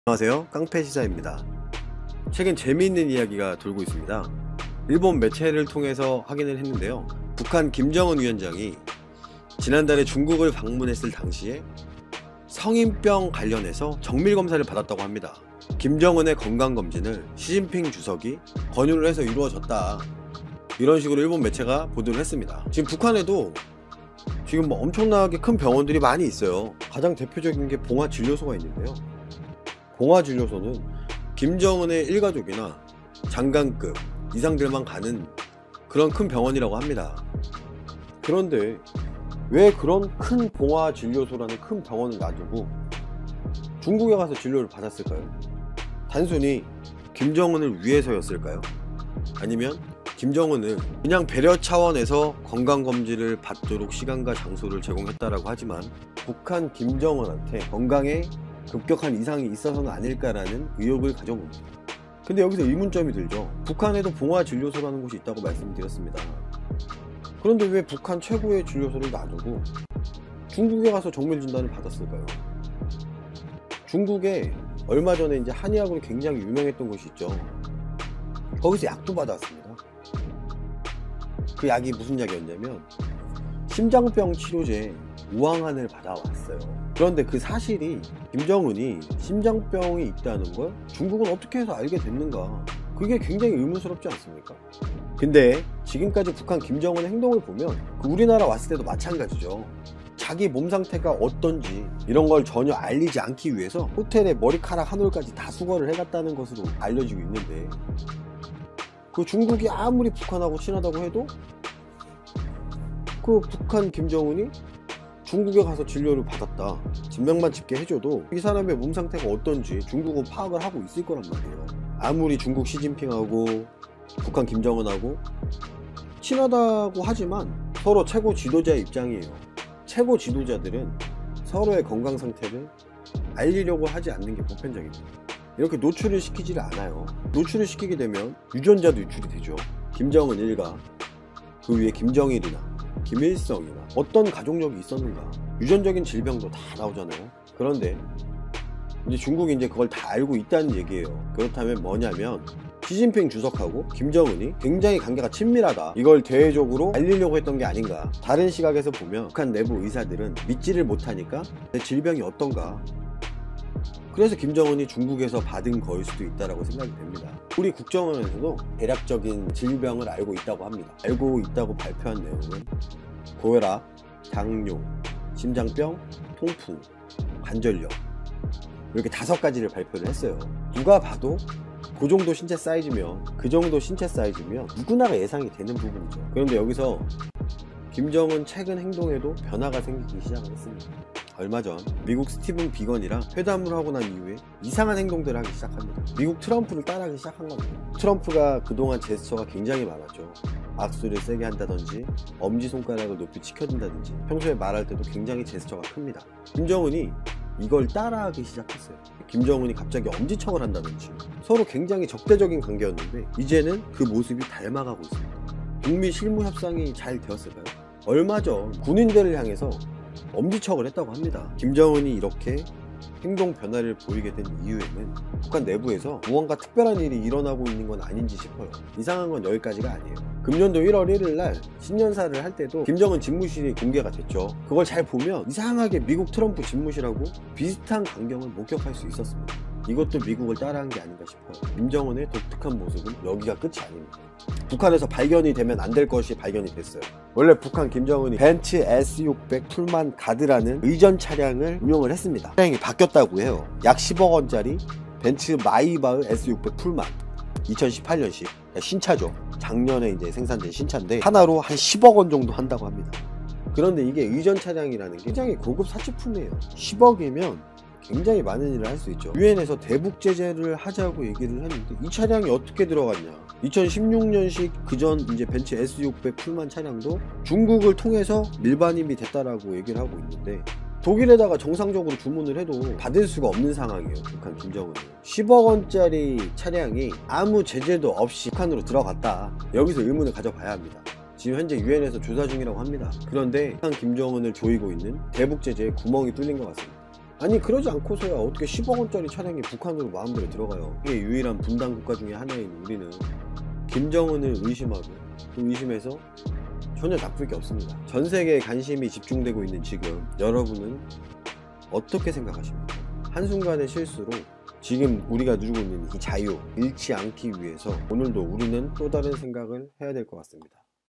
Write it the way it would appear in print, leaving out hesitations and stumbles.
안녕하세요, 깡패시사입니다. 최근 재미있는 이야기가 돌고 있습니다. 일본 매체를 통해서 확인을 했는데요, 북한 김정은 위원장이 지난달에 중국을 방문했을 당시에 성인병 관련해서 정밀검사를 받았다고 합니다. 김정은의 건강검진을 시진핑 주석이 권유를 해서 이루어졌다, 이런 식으로 일본 매체가 보도를 했습니다. 지금 북한에도 지금 엄청나게 큰 병원들이 많이 있어요. 가장 대표적인 게 봉화진료소가 있는데요, 봉화진료소는 김정은의 일가족이나 장관급 이상들만 가는 그런 큰 병원이라고 합니다. 그런데 왜 그런 큰 봉화진료소라는 큰 병원을 놔두고 중국에 가서 진료를 받았을까요? 단순히 김정은을 위해서였을까요? 아니면 김정은은 그냥 배려 차원에서 건강검진을 받도록 시간과 장소를 제공했다라고 하지만 북한 김정은한테 건강에 급격한 이상이 있어서는 아닐까라는 의혹을 가져봅니다. 근데 여기서 의문점이 들죠. 북한에도 봉화진료소라는 곳이 있다고 말씀드렸습니다. 그런데 왜 북한 최고의 진료소를 놔두고 중국에 가서 정밀진단을 받았을까요? 중국에 얼마 전에 이제 한의학으로 굉장히 유명했던 곳이 있죠. 거기서 약도 받았습니다. 그 약이 무슨 약이었냐면 심장병 치료제 우황한을 받아왔어요. 그런데 그 사실이 김정은이 심장병이 있다는 걸 중국은 어떻게 해서 알게 됐는가, 그게 굉장히 의문스럽지 않습니까? 근데 지금까지 북한 김정은의 행동을 보면 우리나라 왔을 때도 마찬가지죠. 자기 몸 상태가 어떤지 이런 걸 전혀 알리지 않기 위해서 호텔에 머리카락 한 올까지 다 수거를 해갔다는 것으로 알려지고 있는데, 그 중국이 아무리 북한하고 친하다고 해도 그 북한 김정은이 중국에 가서 진료를 받았다, 진명만 짚게 해줘도 이 사람의 몸 상태가 어떤지 중국은 파악을 하고 있을 거란 말이에요. 아무리 중국 시진핑하고 북한 김정은하고 친하다고 하지만 서로 최고 지도자의 입장이에요. 최고 지도자들은 서로의 건강 상태를 알리려고 하지 않는 게 보편적입니다. 이렇게 노출을 시키지를 않아요. 노출을 시키게 되면 유전자도 유출이 되죠. 김정은 일가, 그 위에 김정일이나 김일성이나 어떤 가족력이 있었는가, 유전적인 질병도 다 나오잖아요. 그런데 이제 중국이 이제 그걸 다 알고 있다는 얘기예요. 그렇다면 뭐냐면 시진핑 주석하고 김정은이 굉장히 관계가 친밀하다, 이걸 대외적으로 알리려고 했던 게 아닌가. 다른 시각에서 보면 북한 내부 의사들은 믿지를 못하니까 내 질병이 어떤가, 그래서 김정은이 중국에서 받은 거일 수도 있다고 생각이 됩니다. 우리 국정원에서도 대략적인 질병을 알고 있다고 합니다. 알고 있다고 발표한 내용은 고혈압, 당뇨, 심장병, 통풍, 관절염, 이렇게 5가지를 발표를 했어요. 누가 봐도 그 정도 신체 사이즈면, 그 정도 신체 사이즈면 누구나가 예상이 되는 부분이죠. 그런데 여기서 김정은 최근 행동에도 변화가 생기기 시작을 했습니다. 얼마 전 미국 스티븐 비건이랑 회담을 하고 난 이후에 이상한 행동들을 하기 시작합니다. 미국 트럼프를 따라하기 시작한 겁니다. 트럼프가 그동안 제스처가 굉장히 많았죠. 악수를 세게 한다든지 엄지손가락을 높이 치켜든다든지 평소에 말할 때도 굉장히 제스처가 큽니다. 김정은이 이걸 따라하기 시작했어요. 김정은이 갑자기 엄지척을 한다든지, 서로 굉장히 적대적인 관계였는데 이제는 그 모습이 닮아가고 있습니다. 북미 실무 협상이 잘 되었을까요? 얼마 전 군인들을 향해서 엄지척을 했다고 합니다. 김정은이 이렇게 행동 변화를 보이게 된 이유에는 북한 내부에서 무언가 특별한 일이 일어나고 있는 건 아닌지 싶어요. 이상한 건 여기까지가 아니에요. 금년도 1월 1일 날 신년사를 할 때도 김정은 집무실이 공개가 됐죠. 그걸 잘 보면 이상하게 미국 트럼프 집무실하고 비슷한 광경을 목격할 수 있었습니다. 이것도 미국을 따라한 게 아닌가 싶어요. 김정은의 독특한 모습은 여기가 끝이 아닙니다. 북한에서 발견이 되면 안 될 것이 발견이 됐어요. 원래 북한 김정은이 벤츠 S600 풀만 가드라는 의전 차량을 운용을 했습니다. 차량이 바뀌었다고 해요. 약 10억 원짜리 벤츠 마이바흐 S600 풀만, 2018년식 신차죠. 작년에 이제 생산된 신차인데 하나로 한 10억 원 정도 한다고 합니다. 그런데 이게 의전 차량이라는 게 굉장히 고급 사치품이에요. 10억이면 굉장히 많은 일을 할 수 있죠. 유엔에서 대북 제재를 하자고 얘기를 했는데 이 차량이 어떻게 들어갔냐. 2016년식 그전 이제 벤츠 S600 풀만 차량도 중국을 통해서 밀반입이 됐다라고 얘기를 하고 있는데, 독일에다가 정상적으로 주문을 해도 받을 수가 없는 상황이에요. 북한 김정은은 10억 원짜리 차량이 아무 제재도 없이 북한으로 들어갔다, 여기서 의문을 가져봐야 합니다. 지금 현재 유엔에서 조사 중이라고 합니다. 그런데 북한 김정은을 조이고 있는 대북 제재에 구멍이 뚫린 것 같습니다. 아니 그러지 않고서야 어떻게 10억 원짜리 차량이 북한으로 마음대로 들어가요. 이게 유일한 분단 국가 중에 하나인 우리는 김정은을 의심하고 그 의심해서 전혀 나쁠 게 없습니다. 전 세계에 관심이 집중되고 있는 지금 여러분은 어떻게 생각하십니까? 한순간의 실수로 지금 우리가 누리고 있는 이 자유 잃지 않기 위해서 오늘도 우리는 또 다른 생각을 해야 될 것 같습니다.